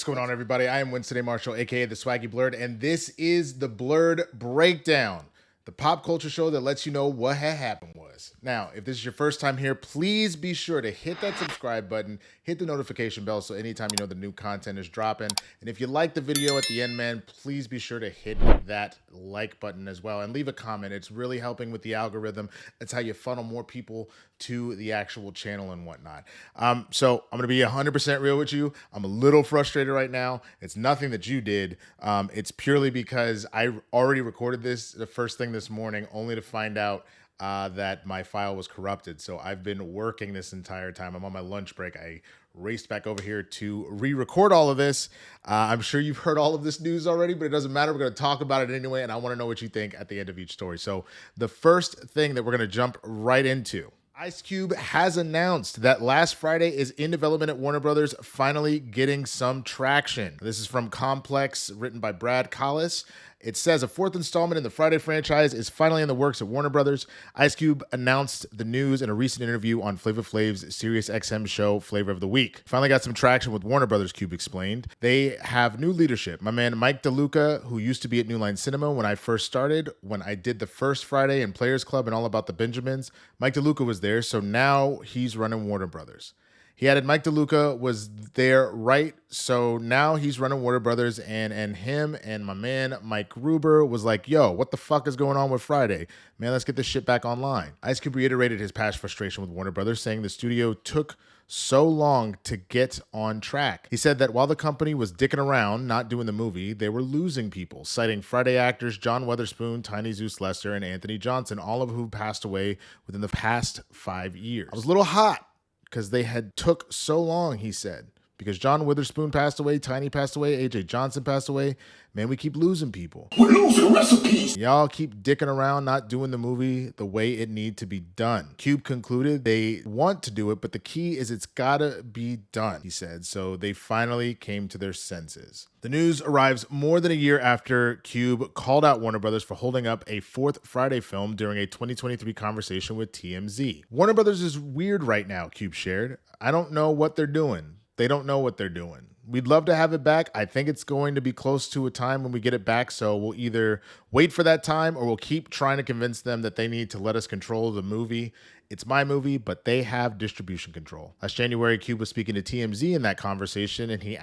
What's going on, everybody? I am Winston Marshall, aka the Swaggy Blerd, and this is the Blerd Breakdown, the pop culture show that lets you know what had happened was. Now, if this is your first time here, please be sure to hit that subscribe button, hit the notification bell so anytime you know the new content is dropping. And if you like the video at the end, man, please be sure to hit that like button as well and leave a comment. It's really helping with the algorithm. That's how you funnel more people to the actual channel and whatnot. So I'm going to be 100% real with you. I'm a little frustrated right now. It's nothing that you did. It's purely because I already recorded this the first thing this morning only to find out that my file was corrupted. So I've been working this entire time. I'm on my lunch break. I raced back over here to re-record all of this. I'm sure you've heard all of this news already, but it doesn't matter. We're going to talk about it anyway, and I want to know what you think at the end of each story. So the first thing that we're going to jump right into, Ice Cube has announced that Last Friday is in development at Warner Brothers, finally getting some traction. This is from Complex, written by Brad Collis. It says a fourth installment in the Friday franchise is finally in the works at Warner Brothers. Ice Cube announced the news in a recent interview on Flavor Flav's Sirius XM show, Flavor of the Week. Finally got some traction with Warner Brothers, Cube explained. They have new leadership. My man Mike DeLuca, who used to be at New Line Cinema when I first started, when I did the first Friday and Players Club and All About the Benjamins, Mike DeLuca was there, so now he's running Warner Brothers. He added Mike DeLuca was there, right? So now he's running Warner Brothers, and him and my man Mike Gruber was like, yo, what the fuck is going on with Friday? Man, let's get this shit back online. Ice Cube reiterated his past frustration with Warner Brothers, saying the studio took so long to get on track. He said that while the company was dicking around, not doing the movie, they were losing people, citing Friday actors John Witherspoon, Tiny Zeus Lester, and Anthony Johnson, all of who passed away within the past 5 years. I was a little hot because they had took so long, he said. Because John Witherspoon passed away, Tiny passed away, AJ Johnson passed away. Man, we keep losing people. We're losing recipes. Y'all keep dicking around, not doing the movie the way it need to be done. Cube concluded they want to do it, but the key is it's gotta be done, he said. So they finally came to their senses. The news arrives more than a year after Cube called out Warner Brothers for holding up a fourth Friday film during a 2023 conversation with TMZ. Warner Brothers is weird right now, Cube shared. I don't know what they're doing. They don't know what they're doing. We'd love to have it back. I think it's going to be close to a time when we get it back. So we'll either wait for that time or we'll keep trying to convince them that they need to let us control the movie. It's my movie, but they have distribution control. Last January, Cube was speaking to TMZ in that conversation, and he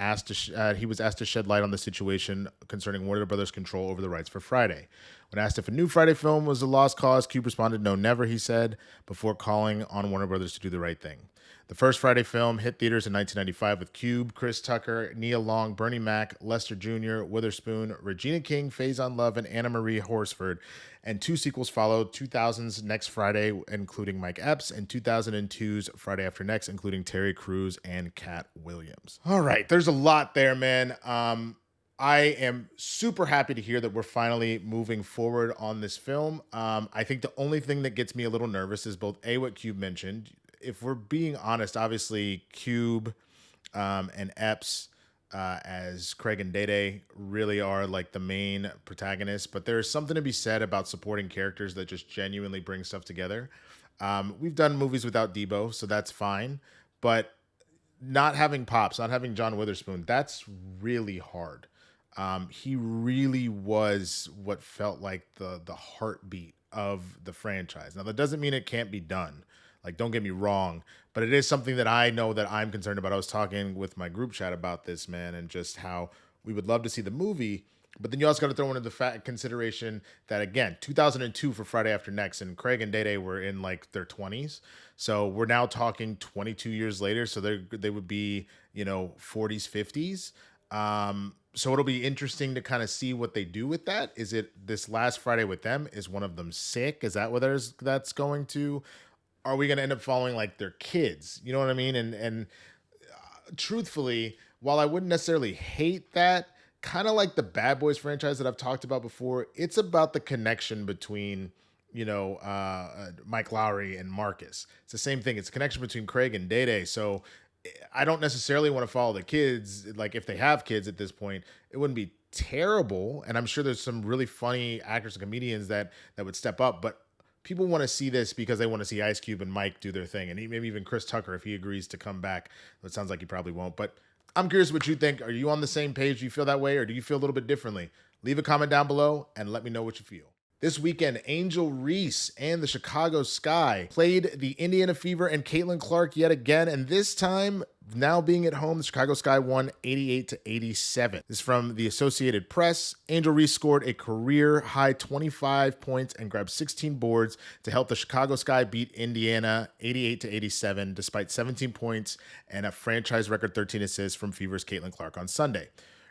was asked to shed light on the situation concerning Warner Brothers' control over the rights for Friday. When asked if a new Friday film was a lost cause, Cube responded, "No, never," he said, before calling on Warner Brothers to do the right thing. The first Friday film hit theaters in 1995 with Cube, Chris Tucker, Nia Long, Bernie Mac, Lester Jr., Witherspoon, Regina King, Faison Love, and Anna Marie Horsford. And two sequels followed, 2000's Next Friday, including Mike Epps, and 2002's Friday After Next, including Terry Crews and Cat Williams. All right, there's a lot there, man. I am super happy to hear that we're finally moving forward on this film. I think the only thing that gets me a little nervous is both what Cube mentioned. If we're being honest, obviously Cube and Epps as Craig and Dede really are like the main protagonists, but there is something to be said about supporting characters that just genuinely bring stuff together. We've done movies without Debo, so that's fine, but not having Pops, not having John Witherspoon, that's really hard. He really was what felt like the heartbeat of the franchise. Now, that doesn't mean it can't be done. Like, don't get me wrong, but it is something that I know that I'm concerned about. I was talking with my group chat about this, man, and just how we would love to see the movie, but then you also got to throw into the consideration that, again, 2002 for Friday After Next, and Craig and Dede were in, like, their 20s. So we're now talking 22 years later, so they would be, 40s, 50s. So it'll be interesting to kind of see what they do with that. Is it this Last Friday with them? Is one of them sick? Is that what that's going to? Are we going to end up following like their kids? You know what I mean? And truthfully, while I wouldn't necessarily hate that, kind of like the Bad Boys franchise that I've talked about before, it's about the connection between, Mike Lowry and Marcus. It's the same thing. It's a connection between Craig and Dede. So I don't necessarily want to follow the kids. Like, if they have kids at this point, it wouldn't be terrible. And I'm sure there's some really funny actors and comedians that would step up, but people want to see this because they want to see Ice Cube and Mike do their thing. And maybe even Chris Tucker, if he agrees to come back. It sounds like he probably won't, but I'm curious what you think. Are you on the same page? Do you feel that way, or do you feel a little bit differently? Leave a comment down below and let me know what you feel. This weekend, Angel Reese and the Chicago Sky played the Indiana Fever and Caitlin Clark yet again, and this time, now being at home, the Chicago Sky won 88-87. This is from the Associated Press. Angel Reese scored a career-high 25 points and grabbed 16 boards to help the Chicago Sky beat Indiana 88-87, despite 17 points and a franchise record 13 assists from Fever's Caitlin Clark on Sunday.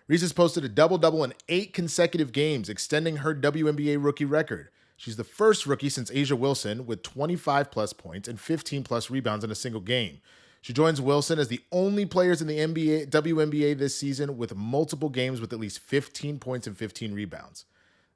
Reese has posted a double-double in 8 consecutive games, extending her WNBA rookie record. She's the first rookie since A'ja Wilson with 25-plus points and 15-plus rebounds in a single game. She joins Wilson as the only players in the WNBA this season with multiple games with at least 15 points and 15 rebounds.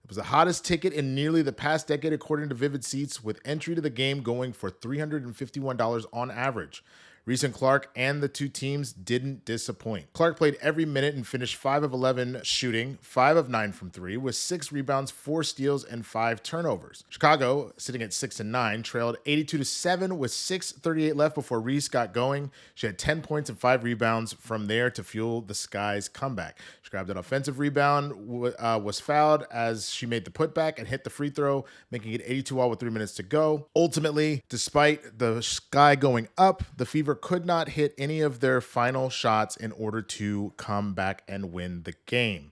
It was the hottest ticket in nearly the past decade, according to Vivid Seats, with entry to the game going for $351 on average. Reese and Clark and the two teams didn't disappoint. Clark played every minute and finished 5 of 11 shooting, 5 of 9 from 3, with 6 rebounds, 4 steals, and 5 turnovers. Chicago, sitting at 6-9, trailed 82-7 with 6:38 left before Reese got going. She had 10 points and 5 rebounds from there to fuel the Sky's comeback. She grabbed an offensive rebound, was fouled as she made the putback and hit the free throw, making it 82-all with 3 minutes to go. Ultimately, despite the Sky going up, the Fever could not hit any of their final shots in order to come back and win the game.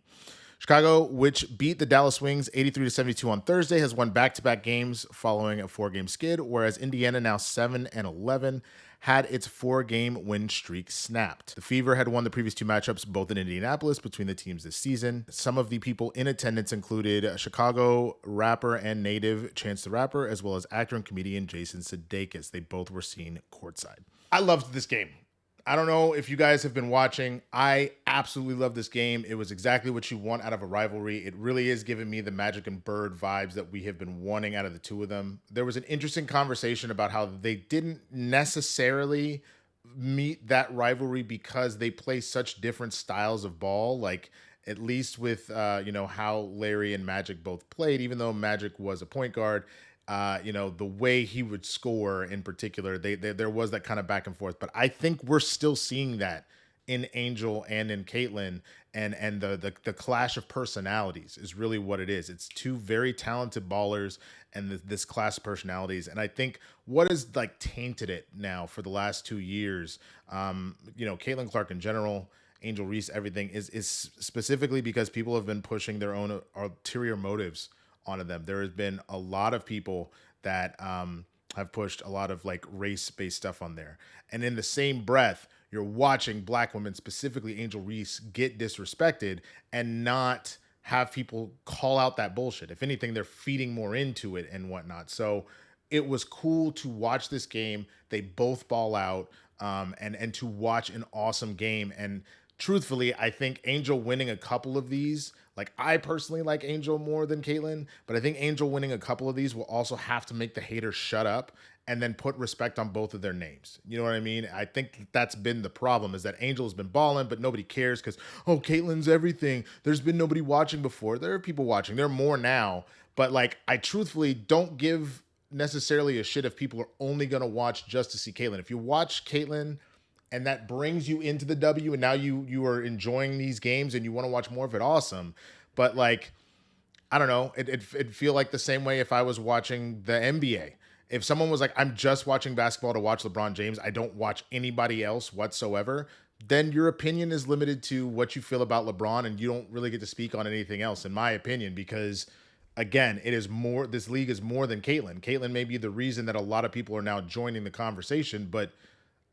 Chicago, which beat the Dallas Wings 83-72 on Thursday, has won back-to-back games following a 4-game skid, whereas Indiana, now 7-11, had its 4-game win streak snapped. The Fever had won the previous 2 matchups, both in Indianapolis, between the teams this season. Some of the people in attendance included Chicago rapper and native Chance the Rapper, as well as actor and comedian Jason Sudeikis. They both were seen courtside. I loved this game. I don't know if you guys have been watching. I absolutely love this game. It was exactly what you want out of a rivalry. It really is giving me the Magic and Bird vibes that we have been wanting out of the two of them. There was an interesting conversation about how they didn't necessarily meet that rivalry because they play such different styles of ball. Like, at least with, how Larry and Magic both played, even though Magic was a point guard, the way he would score in particular, there was that kind of back and forth. But I think we're still seeing that in Angel and in Caitlin, and the clash of personalities is really what it is. It's two very talented ballers and this clash of personalities. And I think what has like tainted it now for the last 2 years, Caitlin Clark in general, Angel Reese, everything is specifically because people have been pushing their own ulterior motives onto them. There has been a lot of people that have pushed a lot of like race-based stuff on there. And in the same breath, you're watching Black women, specifically Angel Reese, get disrespected and not have people call out that bullshit. If anything, they're feeding more into it and whatnot. So it was cool to watch this game. They both ball out and to watch an awesome game. And truthfully, I think Angel winning a couple of these, like I personally like Angel more than Caitlin, but I think Angel winning a couple of these will also have to make the haters shut up and then put respect on both of their names. You know what I mean? I think that's been the problem, is that Angel has been balling, but nobody cares because, Caitlin's everything. There's been nobody watching before. There are people watching. There are more now. But like, I truthfully don't give necessarily a shit if people are only going to watch just to see Caitlin. If you watch Caitlin and that brings you into the W, and now you are enjoying these games and you want to watch more of it, awesome. But like, I don't know, it'd feel like the same way if I was watching the NBA. If someone was like, I'm just watching basketball to watch LeBron James, I don't watch anybody else whatsoever, then your opinion is limited to what you feel about LeBron, and you don't really get to speak on anything else, in my opinion, because again, this league is more than Caitlin. Caitlin may be the reason that a lot of people are now joining the conversation, but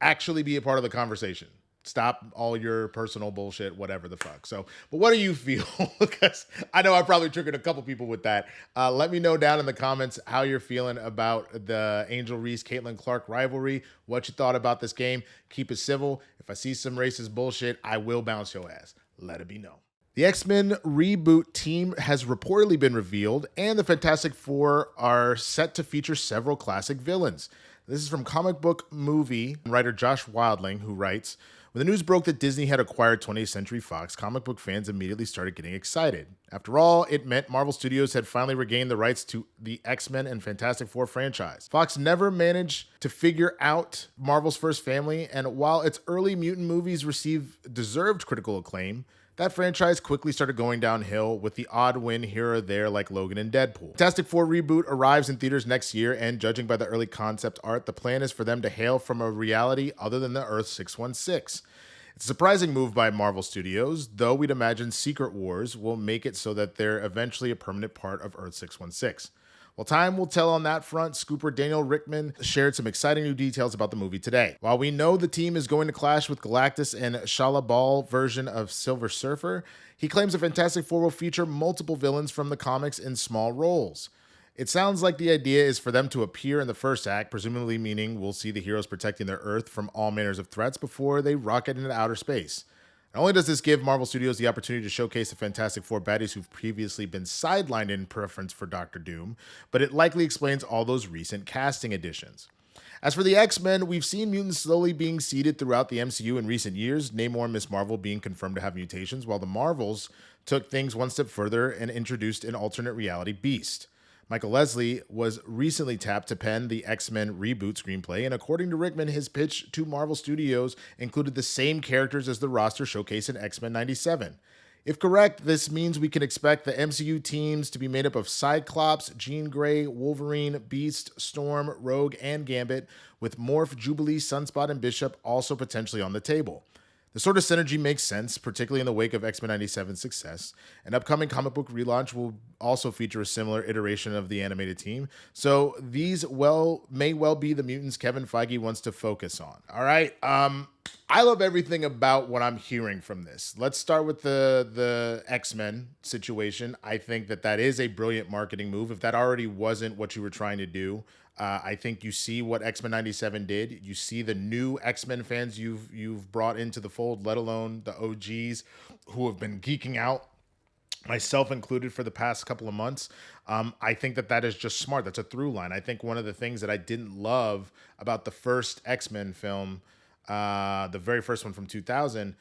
actually be a part of the conversation. Stop all your personal bullshit, whatever the fuck. So, but what do you feel? Because I know I probably triggered a couple people with that. Let me know down in the comments how you're feeling about the Angel Reese, Caitlin Clark rivalry, what you thought about this game. Keep it civil. If I see some racist bullshit, I will bounce your ass. Let it be known. The X-Men reboot team has reportedly been revealed, and the Fantastic Four are set to feature several classic villains. This is from comic book movie writer Josh Wildling, who writes, When the news broke that Disney had acquired 20th Century Fox, comic book fans immediately started getting excited. After all, it meant Marvel Studios had finally regained the rights to the X-Men and Fantastic Four franchise. Fox never managed to figure out Marvel's first family, and while its early mutant movies received deserved critical acclaim, that franchise quickly started going downhill with the odd win here or there like Logan and Deadpool. Fantastic Four reboot arrives in theaters next year, and judging by the early concept art, the plan is for them to hail from a reality other than the Earth 616. It's a surprising move by Marvel Studios, though we'd imagine Secret Wars will make it so that they're eventually a permanent part of Earth 616. Well, time will tell on that front. Scooper Daniel Rickman shared some exciting new details about the movie today. While we know the team is going to clash with Galactus and Shia LaBeouf version of Silver Surfer, he claims the Fantastic Four will feature multiple villains from the comics in small roles. It sounds like the idea is for them to appear in the first act, presumably meaning we'll see the heroes protecting their Earth from all manners of threats before they rocket into outer space. Not only does this give Marvel Studios the opportunity to showcase the Fantastic Four baddies who've previously been sidelined in preference for Doctor Doom, but it likely explains all those recent casting additions. As for the X-Men, we've seen mutants slowly being seeded throughout the MCU in recent years, Namor and Miss Marvel being confirmed to have mutations, while the Marvels took things one step further and introduced an alternate reality Beast. Michael Leslie was recently tapped to pen the X-Men reboot screenplay, and according to Rickman, his pitch to Marvel Studios included the same characters as the roster showcased in X-Men 97. If correct, this means we can expect the MCU teams to be made up of Cyclops, Jean Grey, Wolverine, Beast, Storm, Rogue, and Gambit, with Morph, Jubilee, Sunspot, and Bishop also potentially on the table. The sort of synergy makes sense, particularly in the wake of X-Men 97's success. An upcoming comic book relaunch will also feature a similar iteration of the animated team, so these may well be the mutants Kevin Feige wants to focus on. All right, I love everything about what I'm hearing from this. Let's start with the X-Men situation. I think that is a brilliant marketing move. If that already wasn't what you were trying to do, I think you see what X-Men 97 did. You see the new X-Men fans you've brought into the fold, let alone the OGs who have been geeking out, myself included, for the past couple of months. I think that is just smart. That's a through line. I think one of the things that I didn't love about the first X-Men film, the very first one from 2000,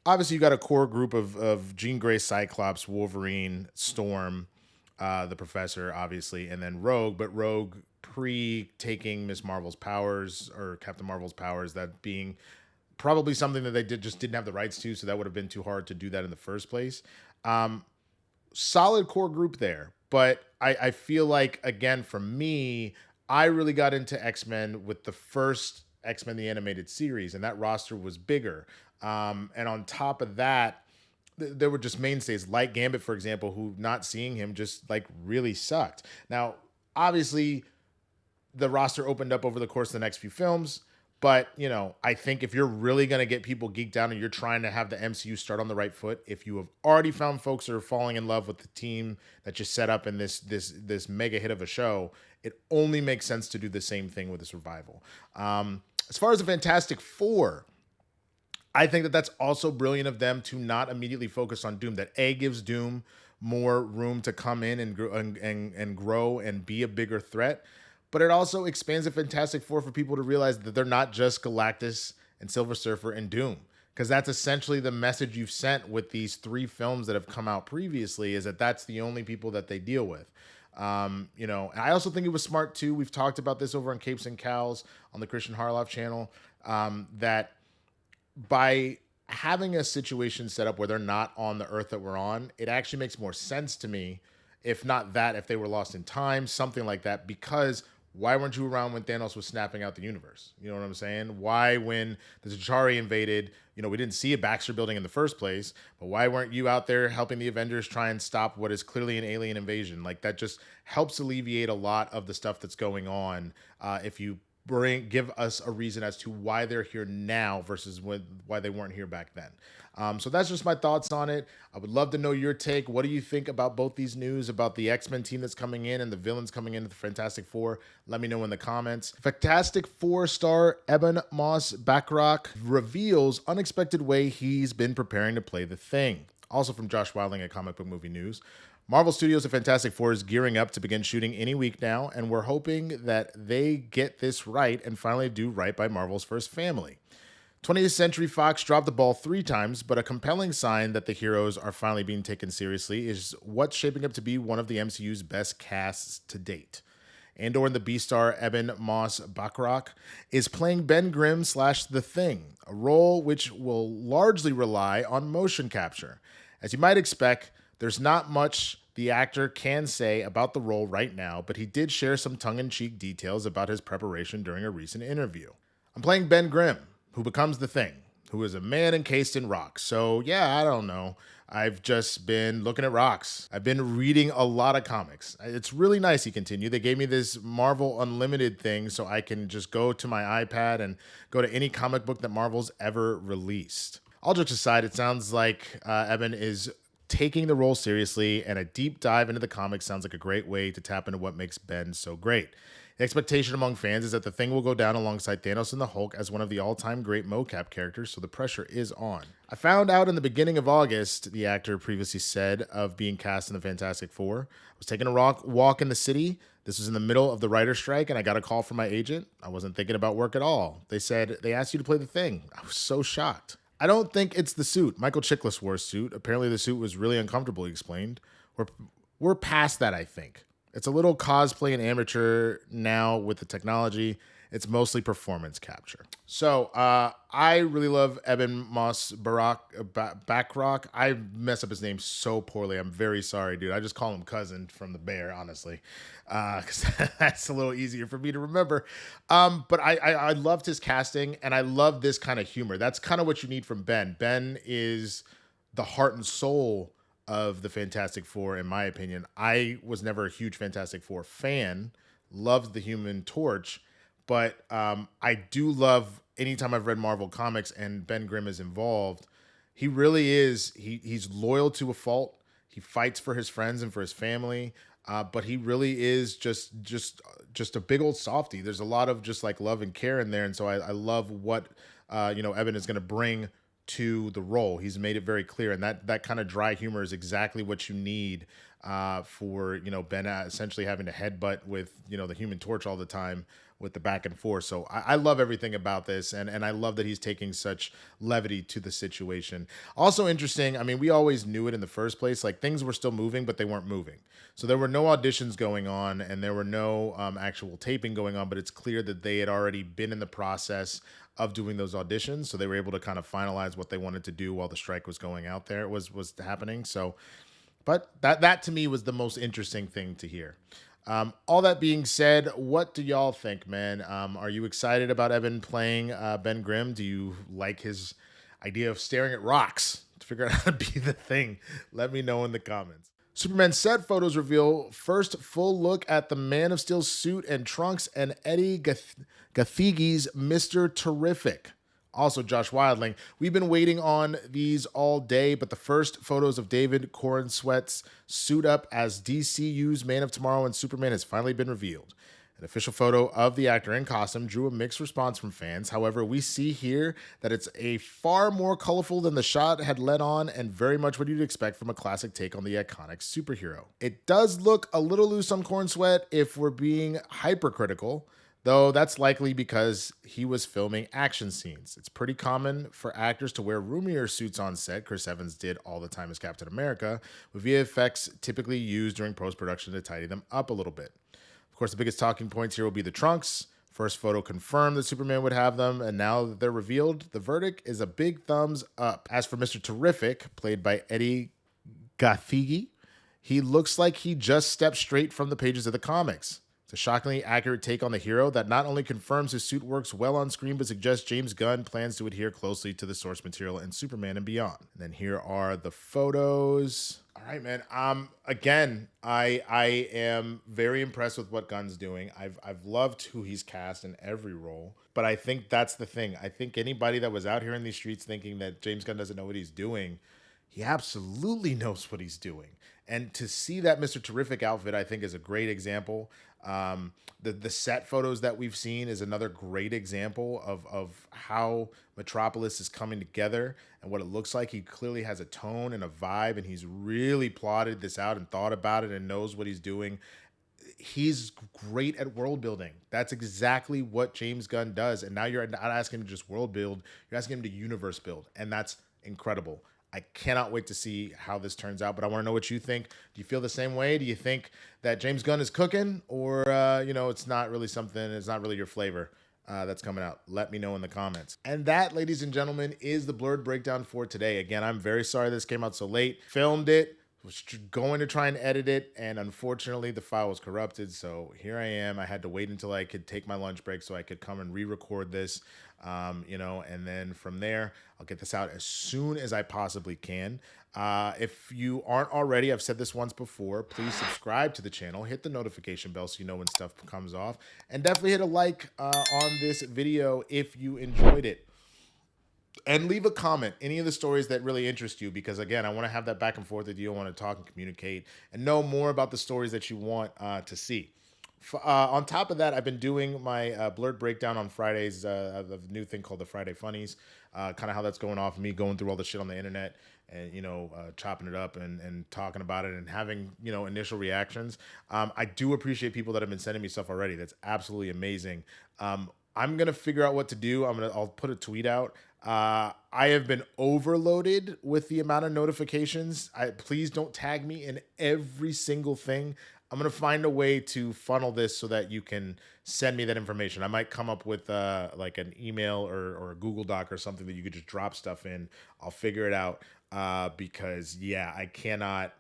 obviously you got a core group of Jean Grey, Cyclops, Wolverine, Storm, the Professor, obviously, and then Rogue, but Rogue pre-taking Miss Marvel's powers or Captain Marvel's powers, that being probably something that they didn't have the rights to, so that would have been too hard to do that in the first place. Solid core group there, but I feel like, again, for me, I really got into X-Men with the first X-Men the Animated Series, and that roster was bigger. And on top of that, there were just mainstays like Gambit, for example, who not seeing him just like really sucked. Now, obviously, the roster opened up over the course of the next few films, but, I think if you're really going to get people geeked out and you're trying to have the MCU start on the right foot, if you have already found folks who are falling in love with the team that you set up in this mega hit of a show, it only makes sense to do the same thing with this revival. As far as the Fantastic Four, I think that's also brilliant of them to not immediately focus on Doom. That gives Doom more room to come in and grow and be a bigger threat. But it also expands the Fantastic Four for people to realize that they're not just Galactus and Silver Surfer and Doom. Because that's essentially the message you've sent with these three films that have come out previously, is that that's the only people that they deal with. And I also think it was smart too. We've talked about this over on Capes and Cows on the Christian Harloff channel, that by having a situation set up where they're not on the Earth that we're on, it actually makes more sense to me, if not that, if they were lost in time, something like that, because why weren't you around when Thanos was snapping out the universe? You know what I'm saying? Why, when the T'Chari invaded, we didn't see a Baxter building in the first place, but why weren't you out there helping the Avengers try and stop what is clearly an alien invasion? Like, that just helps alleviate a lot of the stuff that's going on, if you give us a reason as to why they're here now versus why they weren't here back then. So that's just my thoughts on it. I would love to know your take. What do you think about both these news, about the X-Men team that's coming in and the villains coming into the Fantastic Four? Let me know in the comments. Fantastic Four star Ebon Moss-Bachrach reveals unexpected way he's been preparing to play the Thing. Also from Josh Wilding at Comic Book Movie News. Marvel Studios' The Fantastic Four is gearing up to begin shooting any week now, and we're hoping that they get this right and finally do right by Marvel's first family. 20th Century Fox dropped the ball 3 times, but a compelling sign that the heroes are finally being taken seriously is what's shaping up to be one of the MCU's best casts to date. Andor and the B-star Ebon Moss-Bachrach is playing Ben Grimm / The Thing, a role which will largely rely on motion capture. As you might expect, there's not much the actor can say about the role right now, but he did share some tongue-in-cheek details about his preparation during a recent interview. I'm playing Ben Grimm, who becomes the Thing, who is a man encased in rocks. So yeah, I don't know. I've just been looking at rocks. I've been reading a lot of comics. It's really nice, he continued. They gave me this Marvel Unlimited thing so I can just go to my iPad and go to any comic book that Marvel's ever released. All jokes aside, it sounds like Ebon is taking the role seriously, and a deep dive into the comics sounds like a great way to tap into what makes Ben so great. The expectation among fans is that the Thing will go down alongside Thanos and the Hulk as one of the all-time great mocap characters, so the pressure is on. I found out in the beginning of August, the actor previously said, of being cast in the Fantastic Four. I was taking a walk in the city. This was in the middle of the writer's strike, and I got a call from my agent. I wasn't thinking about work at all. They said, they asked you to play the Thing. I was so shocked. I don't think it's the suit. Michael Chiklis wore a suit. Apparently the suit was really uncomfortable, he explained. We're past that, I think. It's a little cosplay and amateur now with the technology. It's mostly performance capture. So I really love Ebon Moss-Bachrach. I mess up his name so poorly. I'm very sorry, dude. I just call him Cousin from The Bear, honestly, because that's a little easier for me to remember. But I loved his casting, and I love this kind of humor. That's kind of what you need from Ben. Ben is the heart and soul of the Fantastic Four, in my opinion. I was never a huge Fantastic Four fan, loved the Human Torch, but I do love anytime I've read Marvel comics and Ben Grimm is involved. He really is, he's loyal to a fault. He fights for his friends and for his family, but he really is just a big old softie. There's a lot of just like love and care in there, and so I love what Ebon is going to bring to the role. He's made it very clear, and that kind of dry humor is exactly what you need for Ben essentially having to headbutt with the Human Torch all the time with the back and forth. So I love everything about this, and I love that he's taking such levity to the situation. Also interesting, I mean, we always knew it in the first place, like things were still moving, but they weren't moving. So there were no auditions going on, and there were no actual taping going on, but it's clear that they had already been in the process of doing those auditions, so they were able to kind of finalize what they wanted to do while the strike was going out there, was happening. So, but that to me was the most interesting thing to hear. All that being said, what do y'all think, man? Are you excited about Ebon playing Ben Grimm? Do you like his idea of staring at rocks to figure out how to be the Thing? Let me know in the comments. Superman set photos reveal first full look at the Man of Steel suit and trunks and Eddie Gathigi's Mr. Terrific. Also, Josh Wildling, we've been waiting on these all day, but the first photos of David Corenswet's suit up as DCU's Man of Tomorrow and Superman has finally been revealed. An official photo of the actor in costume drew a mixed response from fans. However, we see here that it's a far more colorful than the shot had led on, and very much what you'd expect from a classic take on the iconic superhero. It does look a little loose on Corenswet if we're being hypercritical, though that's likely because he was filming action scenes. It's pretty common for actors to wear roomier suits on set. Chris Evans did all the time as Captain America, with VFX typically used during post-production to tidy them up a little bit. Of course, the biggest talking points here will be the trunks. First photo confirmed that Superman would have them, and now that they're revealed, the verdict is a big thumbs up. As for Mr. Terrific, played by Eddie Gathigi, he looks like he just stepped straight from the pages of the comics. It's a shockingly accurate take on the hero that not only confirms his suit works well on screen, but suggests James Gunn plans to adhere closely to the source material in Superman and beyond. And then here are the photos. All right, man. Again, I am very impressed with what Gunn's doing. I've loved who he's cast in every role, but I think that's the thing. I think anybody that was out here in these streets thinking that James Gunn doesn't know what he's doing, he absolutely knows what he's doing. And to see that Mr. Terrific outfit, I think, is a great example. The set photos that we've seen is another great example of how Metropolis is coming together and what it looks like. He clearly has a tone and a vibe, and he's really plotted this out and thought about it and knows what he's doing. he's great at world building. That's exactly what James Gunn does. And now you're not asking him to just world build, you're asking him to universe build. And that's incredible. I cannot wait to see how this turns out, but I want to know what you think. Do you feel the same way? Do you think that James Gunn is cooking, or, it's not really something, it's not really your flavor that's coming out? Let me know in the comments. And that, ladies and gentlemen, is the Blerd Breakdown for today. Again, I'm very sorry this came out so late. Filmed it, was going to try and edit it, and unfortunately the file was corrupted. So here I am. I had to wait until I could take my lunch break so I could come and re-record this, and then from there, I'll get this out as soon as I possibly can. If you aren't already, I've said this once before, please subscribe to the channel, hit the notification bell so you know when stuff comes off, and definitely hit a like on this video if you enjoyed it. And leave a comment, any of the stories that really interest you, because again, I want to have that back and forth with you. I want to talk and communicate and know more about the stories that you want to see. On top of that, I've been doing my Blerd Breakdown on Fridays, a new thing called the Friday Funnies, kind of how that's going off, me going through all the shit on the internet and, chopping it up and talking about it and having, initial reactions. I do appreciate people that have been sending me stuff already. That's absolutely amazing. I'm going to figure out what to do. I'll put a tweet out. I have been overloaded with the amount of notifications. Please don't tag me in every single thing. I'm going to find a way to funnel this so that you can send me that information. I might come up with like an email or a Google Doc or something that you could just drop stuff in. I'll figure it out because yeah, I cannot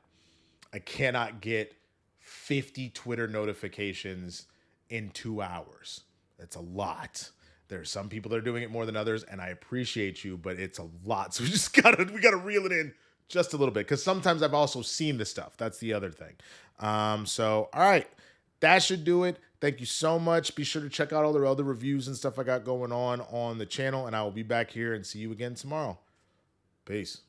get 50 Twitter notifications in 2 hours. That's a lot. There are some people that are doing it more than others, and I appreciate you, but it's a lot. So we gotta reel it in just a little bit, because sometimes I've also seen the stuff. That's the other thing. All right, that should do it. Thank you so much. Be sure to check out all the other reviews and stuff I got going on the channel, and I will be back here and see you again tomorrow. Peace.